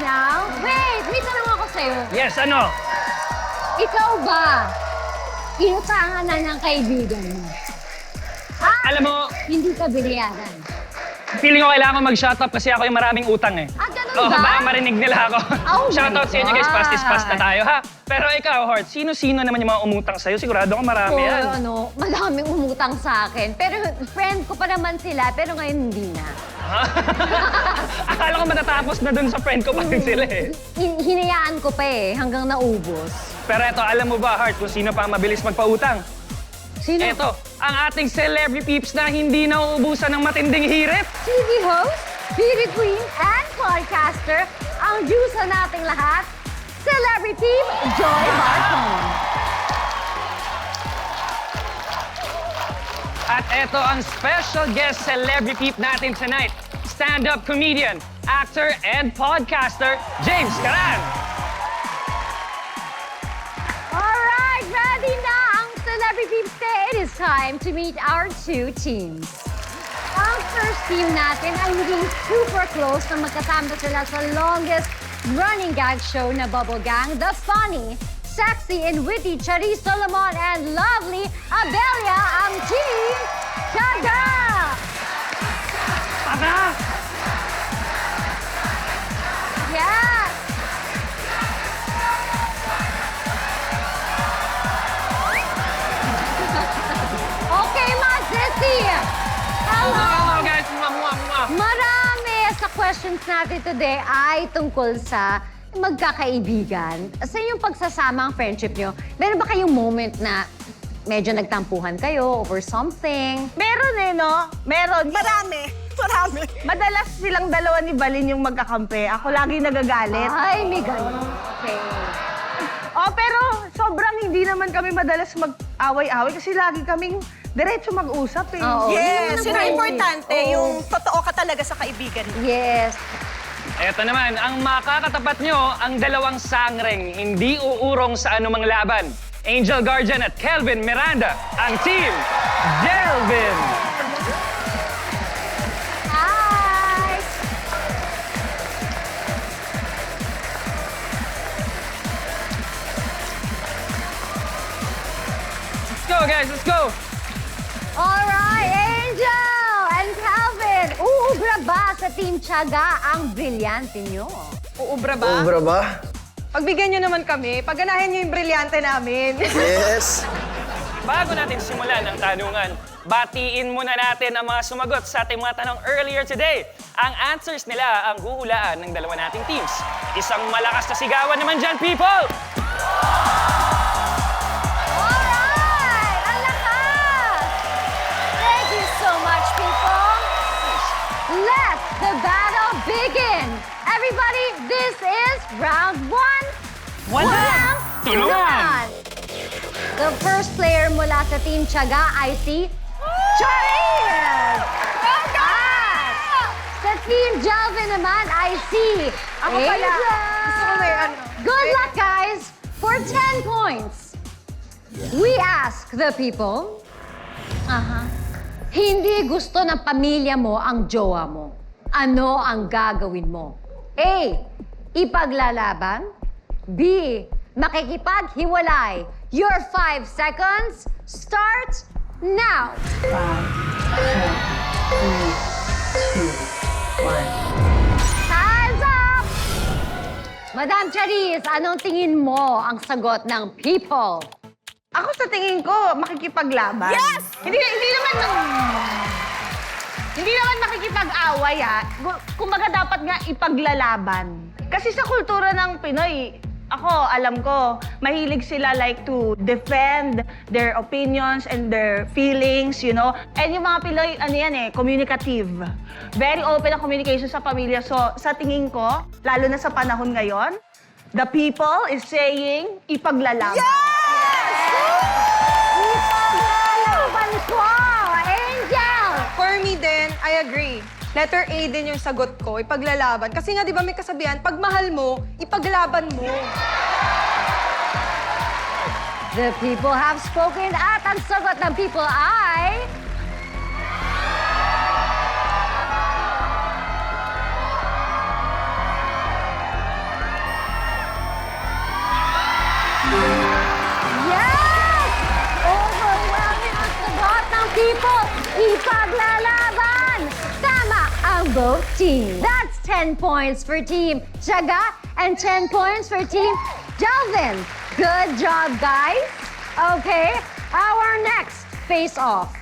now. Wait, may tanong ako sa'yo. Yes, ano? Ikaw ba, inutangan na ng kaibigan mo? Alam mo, Hindi ka binayaran. feeling ko kailangan ko mag-shut up kasi ako yung maraming utang eh. Ganun Oo, ba? baka marinig nila ako. Oh Shoutout my sa inyo guys, God. pastis-pas na tayo ha. Pero ikaw, Heart, sino-sino naman yung mga umutang sa'yo? Sigurado ko marami yan. Madaming umutang sa akin. Pero friend ko pa naman sila, pero ngayon hindi na. Akala ko matatapos na dun sa friend ko pa rin sila eh. Hinayaan ko pa hanggang naubos. Pero eto, alam mo ba, Heart, kung sino pa ang mabilis magpautang? Sino? Eto, ang ating celebrity peeps na hindi nauubusan ng matinding hirit. TV host, beauty queen, and podcaster, ang juice nating lahat, Celebrity Joy Barton. At eto ang special guest celebrity peep natin tonight, stand-up comedian, actor, and podcaster, James Caran. Alright, ready na ang Celebrity Peeps. It is time to meet our two teams. Ang first team natin ay naging super close na magkasama sila sa longest running gag show na Bubble Gang, The Funny, Sexy and Witty Charis Solomon and Lovely Abelia, ang Team Tiyaga! Taka! Yes! Okay, Ma'am Sissy! Hello! Hello guys! Mwah! Marami sa questions natin today ay tungkol sa magkakaibigan. Sa inyong pagsasama ang friendship nyo, meron ba kayong moment na medyo nagtampuhan kayo over something? Meron no? Meron. Marami. Madalas silang dalawa ni Balin yung magkakampi. Ako lagi nagagalit. Ay, may ganun. Okay. Pero sobrang hindi naman kami madalas mag-away-away kasi lagi kaming diretso mag-usap eh. Oo. Yes, Yun yun ang ang importante, Oo. yung totoo ka talaga sa kaibigan. Yes. Eto naman, ang makakatapat nyo, ang dalawang sangreng hindi uurong sa anumang laban. Angel Guardian at Kelvin Miranda, ang team Delvin. Hi! Let's go guys, let's go! Alright, Angel and Calvin! Uubra ba sa Team Tiyaga ang brilyante nyo? Uubra ba? Obra ba? Pagbigyan nyo naman kami, pagganahin nyo yung brilyante namin. Yes. Bago natin simulan ang tanungan, batiin muna natin ang mga sumagot sa ating mga tanong earlier today. Ang answers nila ang huhulaan ng dalawa nating teams. Isang malakas na sigawan naman dyan, people! Alright! Ang lakas! Thank you so much, people! Let the battle begin! Everybody, this is round one. Walang tulungan! The first player mula sa Team Tiyaga ay si Charis! At sa Team Jalvin naman ay si Ako pala. Angel! Gusto ko may ano. Good luck, guys! For 10 points, we ask the people, hindi gusto ng pamilya mo ang jowa mo. Ano ang gagawin mo? A. Ipaglalaban. B. Makikipaghiwalay. Your 5 seconds start now. 5, 4, 3, 2, 1. Time's up! Madam Charis, anong tingin mo ang sagot ng people? Ako sa tingin ko, makikipaglaban. Yes! Hindi naman makikipag-away Kumbaga dapat nga ipaglalaban. Kasi sa kultura ng Pinoy, alam ko, mahilig sila like to defend their opinions and their feelings, you know? And yung mga Pinoy, communicative. Very open ang communication sa pamilya. So, sa tingin ko, lalo na sa panahon ngayon, the people is saying, ipaglalaban. Ipaglalaban ko! Angel! For me din, I agree. Letter A din yung sagot ko, ipaglalaban. Kasi nga, di ba may kasabihan, pag mahal mo, ipaglaban mo. The people have spoken at ang sagot ng people ay... maglalaban. Tama ang both teams. That's 10 points for Team Tiyaga and 10 points for Team Jalvin. Good job, guys. Okay, our next face-off.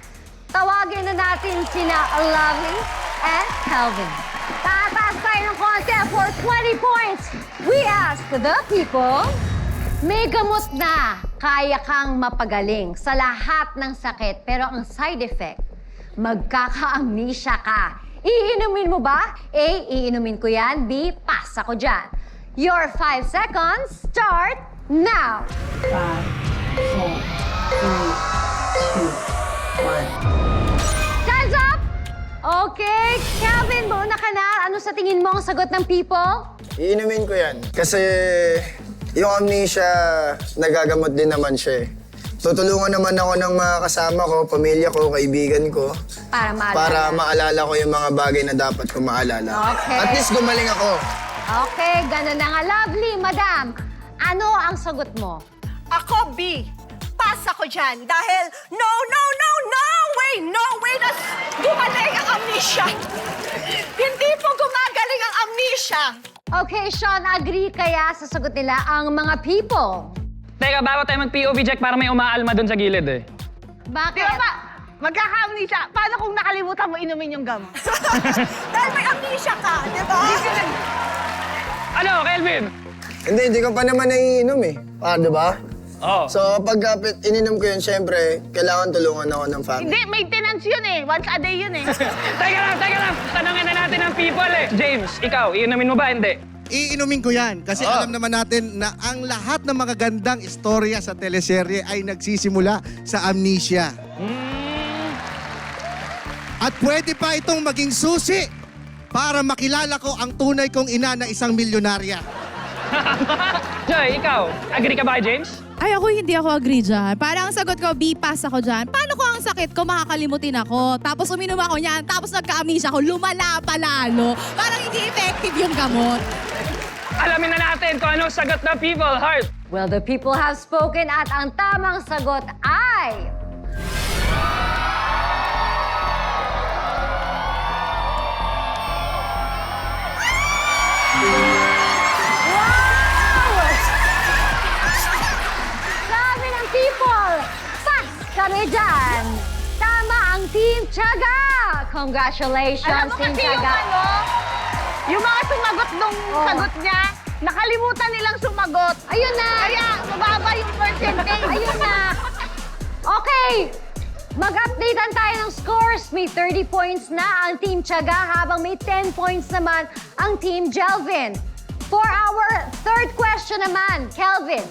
Tawagin na natin sina Lovely and Kelvin. Tataas tayo ng konti for 20 points. We ask the people, may gamot na kaya kang mapagaling sa lahat ng sakit, pero ang side effect, magkaka-amnesia ka. Iinumin mo ba? A, iinumin ko yan. B, pass ako dyan. Your 5 seconds start now. 5, 4, 3, 2, 1. Time's up! Okay, Kelvin, mauna ka na. Ano sa tingin mo ang sagot ng people? Iinumin ko yan. Kasi yung amnesia, nagagamot din naman siya eh. Tutulungan naman ako ng mga kasama ko, pamilya ko, kaibigan ko. Para maalala. Para maalala ko yung mga bagay na dapat ko maalala. Okay. At least gumaling ako. Okay, ganun na nga. Lovely, madam. Ano ang sagot mo? Ako, B. Pass ako dyan. Dahil, no way na gumaling ang amnesia. Hindi po gumagaling ang amnesia. Okay, Sean, agree kaya sa sagot nila ang mga people? Teka, bago tayo mag-POV check para may umaalma dun sa gilid eh. Bakit? Di ba ba, magkaka-amnesia. Paano kung nakalimutan mo inumin yung gamot? Dahil may amnesia ka, di ba? Ano, Kelvin? Hindi ko pa naman naiinom eh. Di ba? Oh. So, pag ininom ko yun, syempre, kailangan tulungan ako ng family. Hindi, maintenance yun eh. Once a day yun eh. Teka lang. Tanungin na natin ang people eh. James, ikaw, iinumin mo ba? Hindi. Iinumin ko yan kasi alam naman natin na ang lahat ng magagandang istorya sa teleserye ay nagsisimula sa amnesia. At pwede pa itong maging susi para makilala ko ang tunay kong ina na isang milyonarya. Joy, ikaw, agree ka ba, James? Ay, ako hindi ako agree dyan. Parang ang sagot ko, B, pass ako dyan. Paano ko ang sakit ko, makakalimutin ako. Tapos uminom ako niyan, tapos nagka-amnesia ako, lumala pa lalo. Parang hindi effective yung gamot. Alamin na natin kung anong sagot ng people, Heart. Well, the people have spoken at ang tamang sagot ay... Sabi ng people, pass kami dyan. Tama ang Team Tiyaga. Congratulations, Alam mo Team kasi yung Tiyaga. yung mga sumagot nung sagot niya, nakalimutan nilang sumagot. Ayun na. Kaya mababa yung percentage. Ayun na. Okay. Mag-updatean tayo ng scores. May 30 points na ang Team Tiyaga habang may 10 points naman ang Team Jelvin. For our third question naman, Kelvin,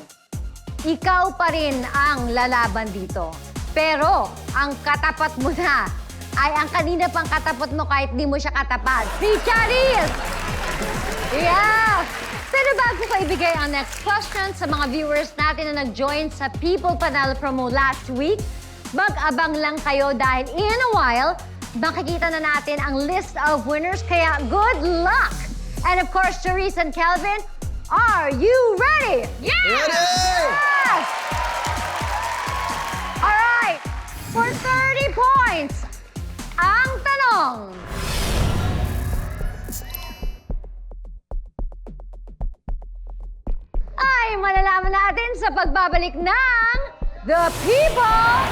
ikaw pa rin ang lalaban dito. Pero ang katapat mo na ay ang kanina pang katapat mo kahit di mo siya katapat. Si Charis! Yeah! Pero bago ko ibigay ang next question sa mga viewers natin na nag-join sa People Panel promo last week, mag-abang lang kayo dahil in a while, makikita na natin ang list of winners, kaya good luck! And of course, Charis and Kelvin, are you ready? Yes! Ready! Yes! All right, for 30 points, ang tanong. Ay malalaman natin sa pagbabalik ng The People